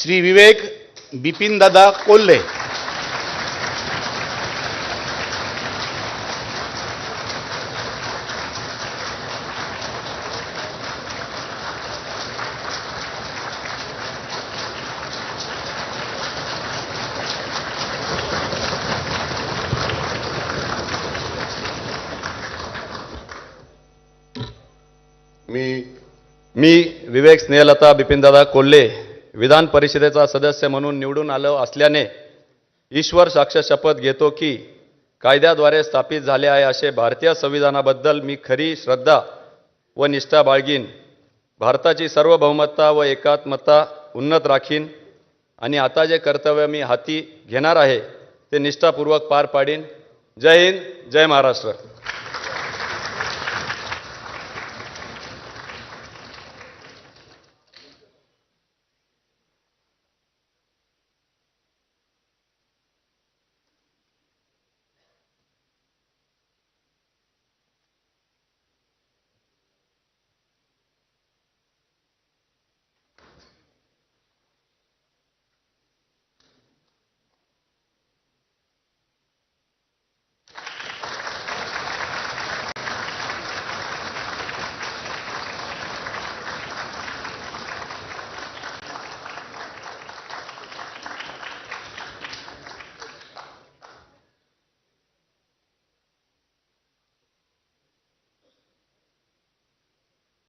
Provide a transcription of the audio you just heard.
श्री विवेक बिपिनदादा कोल्हे, मी विवेक स्नेहलता बिपिनदादा कोल्हे विधान परिषदेचा सदस्य म्हणून निवडून आलो असल्याने ईश्वर साक्ष शपथ घेतो की कायद्याद्वारे स्थापित झाले आहे असे भारतीय संविधानाबद्दल मी खरी श्रद्धा व निष्ठा बाळगीन, भारताची सार्वभौमता व एकात्मता उन्नत राखीन आणि आता जे कर्तव्य मी हाती घेणार आहे ते निष्ठापूर्वक पार पाडीन. जय हिंद, जय महाराष्ट्र.